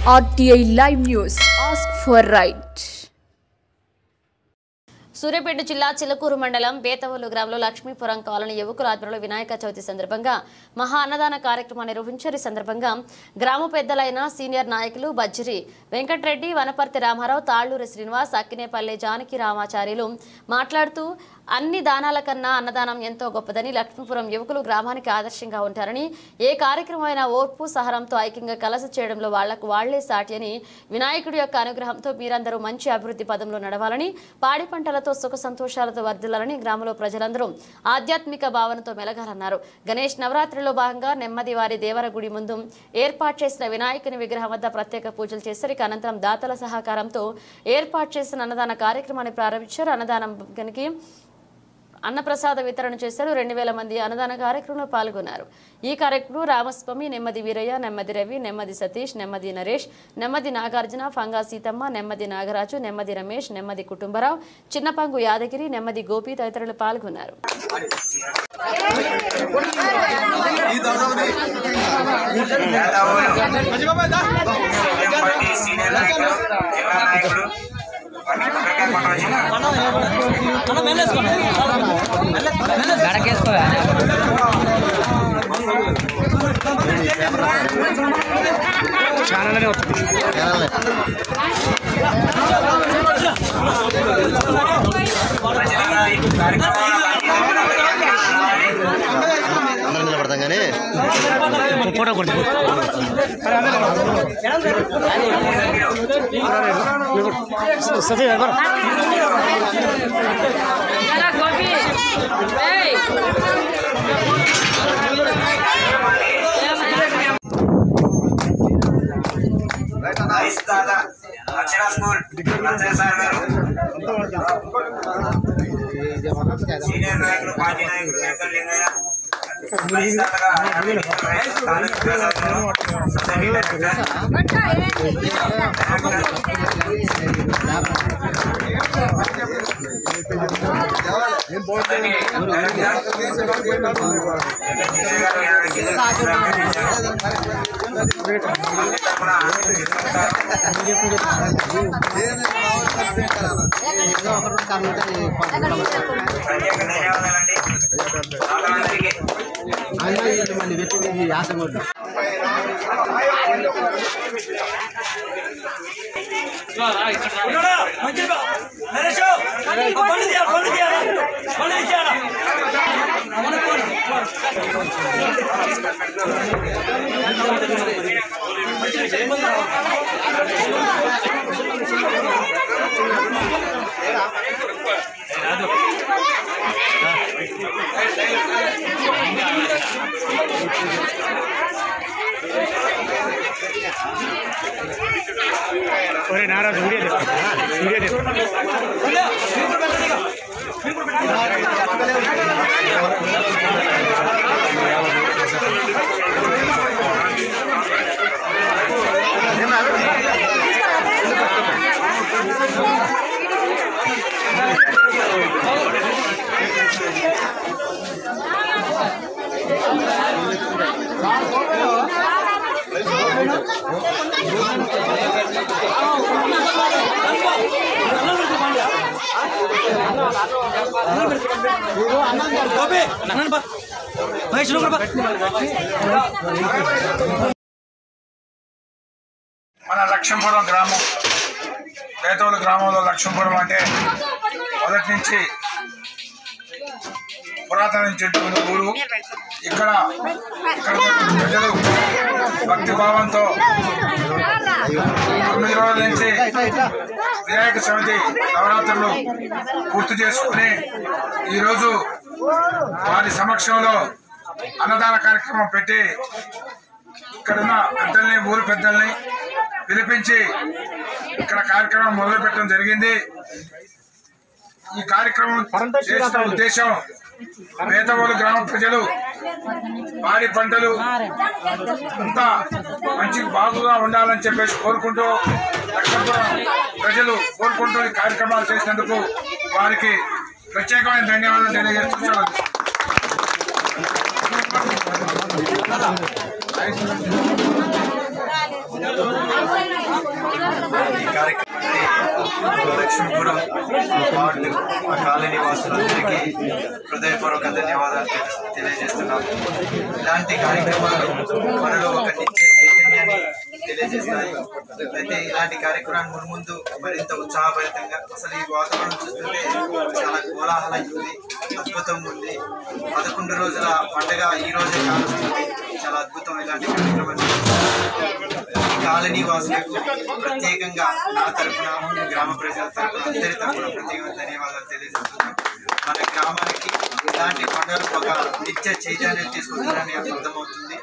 RTI Live News. Ask for right. Suryapet జిల్లా చిలకూరు మండలం బేతవోలు గ్రామంలో లక్ష్మీపురం కాలనీ యువకుల ఆధ్వర్యంలో వినాయక చవితి సందర్భంగా మహా అన్నదాన కార్యక్రమం నిర్వహించారు. ఈ సందర్భంగా గ్రామ పెద్దలైన సీనియర్ నాయకులు బజ్జిరి వెంకటరెడ్డి, వనపర్తి రామారావు, తాళ్లూరి శ్రీనివాస్, అక్కినేపల్లి జానకి రామాచార్యులు మాట్లాడుతూ అన్ని దానాల కన్నా అన్నదానం ఎంతో గొప్పదని, లక్ష్మీపురం యువకులు గ్రామానికి ఆదర్శంగా ఉంటారని, ఏ కార్యక్రమమైనా ఓర్పు సహనంతో ఐక్యంగా కలసి చేయడంలో వాళ్లకు వాళ్లే సాటి అని, వినాయకుడి యొక్క అనుగ్రహంతో మీరందరూ మంచి అభివృద్ధి పదంలో నడవాలని, పాడి పంటలతో సుఖ సంతోషాలతో వర్ధిల్లాలని గ్రామంలో ప్రజలందరూ ఆధ్యాత్మిక భావనతో మెలగాలన్నారు. గణేష్ నవరాత్రిలో భాగంగా నెమ్మది వారి దేవర గుడి ముందు ఏర్పాటు చేసిన వినాయకుని విగ్రహం వద్ద ప్రత్యేక పూజలు చేశారు. అనంతరం దాతల సహకారంతో ఏర్పాటు చేసిన అన్నదాన కార్యక్రమాన్ని ప్రారంభించారు. అన్నదానానికి అన్నప్రసాద వితరణ చేశారు. 2000 మంది అన్నదాన కార్యక్రమంలో పాల్గొన్నారు. ఈ కార్యక్రమంలో రామస్వామి, నెమ్మది వీరయ్య, నెమ్మది రవి, నెమ్మది సతీష్, నెమ్మది నరేష్, నెమ్మది నాగార్జున, ఫంగా సీతమ్మ, నెమ్మది నాగరాజు, నెమ్మది రమేష్, నెమ్మది కుటుంబరావు, చిన్నపంగు యాదగిరి, నెమ్మది గోపి తదితరులు పాల్గొన్నారు. ఫోటో కొడుతు అక్షర స్కూల్ సార్ గారు, సీనియర్ నాయకులు, మాజీ నాయకులు లింగయ్య, నారాజు మన లక్ష్మీపురం గ్రామం, బేతవోలు గ్రామంలో లక్ష్మీపురం అంటే మొదటి నుంచి పురాతన నుంచి ఊరు. ఇక్కడ ప్రజలు భక్తి భావంతో 9 రోజుల నుంచి వినాయక చవితి నవరాత్రులు పూర్తి చేసుకుని ఈరోజు వారి సమక్షంలో అన్నదాన కార్యక్రమం పెట్టి ఇక్కడున్న పెద్దల్ని, ఊరు పెద్దల్ని పిలిపించి ఇక్కడ కార్యక్రమం మొదలుపెట్టడం జరిగింది. ఈ కార్యక్రమం చేసిన ఉద్దేశం బేతవోలు గ్రామ ప్రజలు పాడి పంటలు అంతా మంచి బాగుగా ఉండాలని చెప్పేసి కోరుకుంటూ, లక్ష్మీపురం ప్రజలు కోరుకుంటూ ఈ కార్యక్రమాలు చేసినందుకు వారికి ప్రత్యేకమైన ధన్యవాదాలు తెలియజేస్తున్నాను. కార్యక్రమాన్ని లక్ష్మీపురం వార్డు కాలనీ వాసులందరికీ హృదయపూర్వక ధన్యవాదాలు తెలియజేస్తున్నాము. ఇలాంటి కార్యక్రమాలు మనలో ఒక నిత్య చైతన్యాన్ని తెలియజేస్తాయి. అయితే ఇలాంటి కార్యక్రమాన్ని ముందు మరింత ఉత్సాహభరితంగా, అసలు ఈ వాతావరణం చూస్తుంటే చాలా కోలాహలంగా ఉంది, అద్భుతంగా ఉంది. 11 రోజుల పండుగ ఈ రోజే కానుస్తుంది. చాలా అద్భుతం ఇలాంటి కార్యక్రమాన్ని. ఈ కాలనీ వాసులకు ప్రత్యేకంగా నా తరఫున, గ్రామ ప్రజల తరఫున, అందరి తరఫున ప్రత్యేకంగా ధన్యవాదాలు తెలియజేస్తున్నాను. మన గ్రామానికి ఇలాంటి పండుగలు ఒక నిత్య చైతన్యం తీసుకుంటారని అర్థమవుతుంది.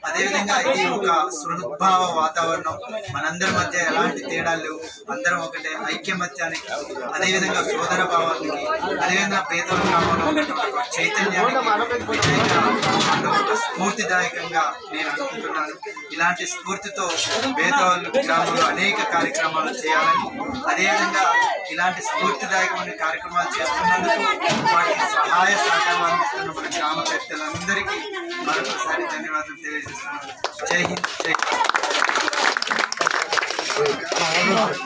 అదేవిధంగా ఇది ఒక సృద్భావ వాతావరణం, మనందరి మధ్య ఎలాంటి తేడాలు లేవు, అందరం ఒకటే, ఐక్యమత్యానికి, అదేవిధంగా సోదర భావానికి, అదేవిధంగా పేదల గ్రామంలో ఉన్నటువంటి చైతన్యానికి ఒక స్ఫూర్తిదాయకంగా నేను అనుకుంటున్నాను. ఇలాంటి స్ఫూర్తితో పేదవాళ్ళు గ్రామంలో అనేక కార్యక్రమాలు చేయాలని, అదేవిధంగా ఇలాంటి స్ఫూర్తిదాయకమైన కార్యక్రమాలు చేస్తున్నందుకు వాటికి సహాయ సహకారం అందిస్తున్న మన గ్రామ పెద్దలందరికీ మరొకసారి ధన్యవాదాలు తెలియజేస్తున్నాను. జై హింద్, జై భారత్.